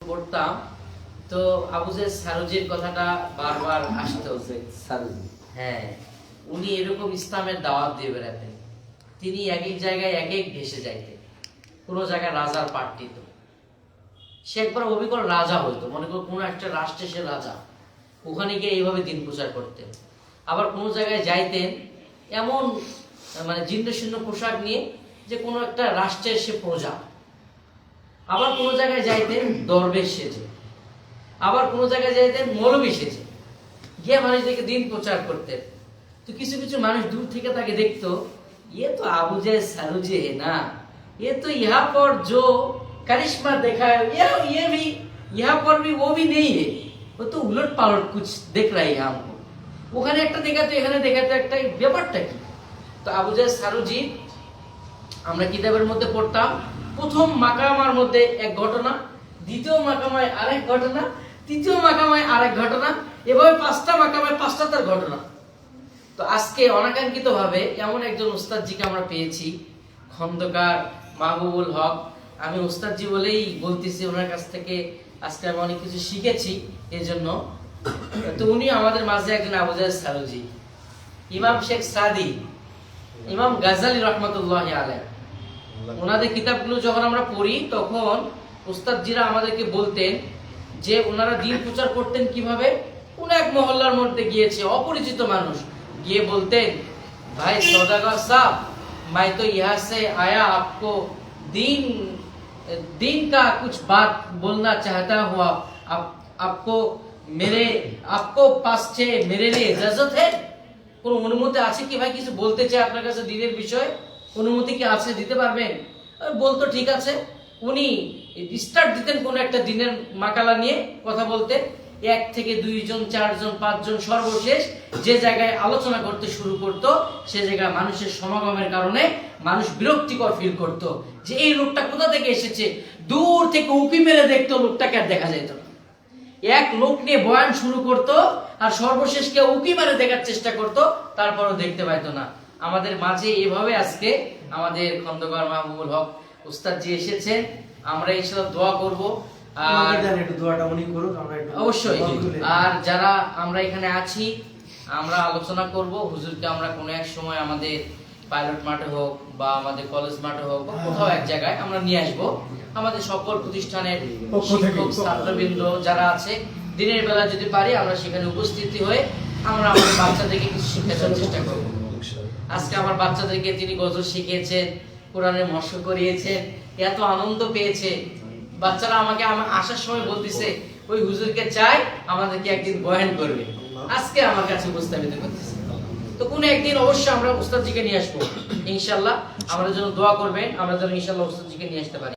পড়তাম তো আবুজের সারুজির কথাটা বারবার আসতো। হ্যাঁ, উনি এরকম ইসলামের দাওয়াত দিয়ে বেড়াতেন। তিনি এক এক জায়গায় এক এক ভেসে যাইতেন। কোনো জায়গায় রাজার পার্টি তো সে একবার অবিকল রাজা হইতো, মনে করো কোনো একটা রাষ্ট্রে সে রাজা, ওখানে গিয়ে এইভাবে দিন প্রচার করতেন। আবার কোনো জায়গায় যাইতেন এমন মানে জীর্ণ শীর্ণ পোশাক নিয়ে যে কোনো একটা রাষ্ট্রের সে প্রজা। আবার কোনো জায়গায় যাইতেন দরবেশ সেজে, আবার কোনো জায়গায় যাইতেন মৌলবী সেজে, গিয়ে মানুষদেরকে দিন প্রচার করতেন। তো কিছু কিছু মানুষ দূর থেকে তাকে দেখতো, ये तो आबूजे सरुजे है ना, ये तो यहाँ पर जो करिश्मा देखा है ये भी यहाँ पर भी वो भी नहीं है, वो तो उलट पालट कुछ देख रहा है हमको। ওখানে একটা দেখাতো এখানে দেখাতো, একটা ব্যাপারটা কি? তো আবুজে সারুজি আমরা কিতাবের মধ্যে পড়তাম, প্রথম মাকামার মধ্যে এক ঘটনা, দ্বিতীয় মাকামায় আরেক ঘটনা, তৃতীয় মাকামায় আরেক ঘটনা, এভাবে পাঁচটা মাকামায় পাঁচটা তার ঘটনা। তো আজকে অনাকাঙ্ক্ষিত ভাবে এমন একজন উস্তাদজিকে আমরা পেয়েছি, খন্দকার মাহবুবুল হক। আমি উস্তাদজি বলেই বলতেছি, ওনার কাছ থেকে আজকে আমি অনেক কিছু শিখেছি এই জন্য। তো উনি আমাদের মাঝে একজন আবুজে সারুজি, ইমাম শেখ সাদি, ইমাম গাজালি রহমতুল্লাহ আলাইহি, ওনাদের কিতাবগুলো যখন আমরা পড়ি তখন উস্তাদজিরা আমাদেরকে বলতেন যে ওনারা দিন প্রচার করতেন কিভাবে। কোন এক মহল্লার মধ্যে গিয়েছে অপরিচিত মানুষ, গিয়ে বলতেন, ভাই সওদাগর সাহেব, मैं तो यहाँ से आया, आपको दीन का कुछ बात बोलना चाहता हूँ, आपको पास से मेरे लिए इजाजत है? কোন অনুমতি আছে কি ভাই, কিছু বলতে চাই আপনার কাছে দিনের বিষয়ে, অনুমতি কি আছে, দিতে পারবেন? বলতো ঠিক আছে। উনি স্টার্ট দিতেন কোন একটা দিনের মাকালা নিয়ে কথা বলতে, এক থেকে দুইজন, চারজন, পাঁচজন, সর্বশেষ যে জায়গায় আলোচনা করতে শুরু করতো সে জায়গায় মানুষের সমাগমের কারণে মানুষ বিরক্তিকর ফিল করত, যে এই লোকটা কোথা থেকে এসেছে। দূর থেকে উঁকি মেরে দেখতো, লোকটাকে আর দেখা যেত না। এক লোক নিয়ে বয়ান শুরু করতো আর সর্বশেষ কেউ উঁকি মেরে দেখার চেষ্টা করতো, তারপরও দেখতে পাইতো না। আমাদের মাঝে এভাবে আজকে আমাদের খন্দকার মাহবুবুল হক উস্তাদজি এসেছেন। আমরা ইনশাআল্লাহ দোয়া করব, অবশ্যই। আর যারা আমরা এখানে আছি আমরা আলোচনা করব, হুজুরকে আমরা কোনো এক সময় আমাদের পাইলট মাঠে হোক বা আমাদের কলেজ মাঠে হোক বা কোথাও এক জায়গায় আমরা নিয়ে আসবো। আমাদের সকল প্রতিষ্ঠানের শিক্ষক ছাত্রবৃন্দ যারা আছে, দিনের বেলা যদি পারি আমরা সেখানে উপস্থিতি হয়ে আমরা আমাদের বাচ্চাদেরকে কিছু শিক্ষার চেষ্টা করব। আজকে আমার বাচ্চাদেরকে তিনি গজল শিখিয়েছেন, কোরআনের মস্ক করিয়েছেন, এত আনন্দ পেয়েছে। বাচ্চারা আমাকে আসার সময় বলতেছে, ওই হুজুরকে চাই, আমাদেরকে একদিন বয়ান করবে। আজকে আমার কাছে উপস্থাপিত করতেছে। তো কোন একদিন অবশ্যই আমরা উস্তাদজিকে নিয়ে আসবো ইনশাআল্লাহ। আমাদের জন্য দোয়া করবেন, আমরা যেন ইনশাআল্লাহ উস্তাদজিকে নিয়ে আসতে পারি।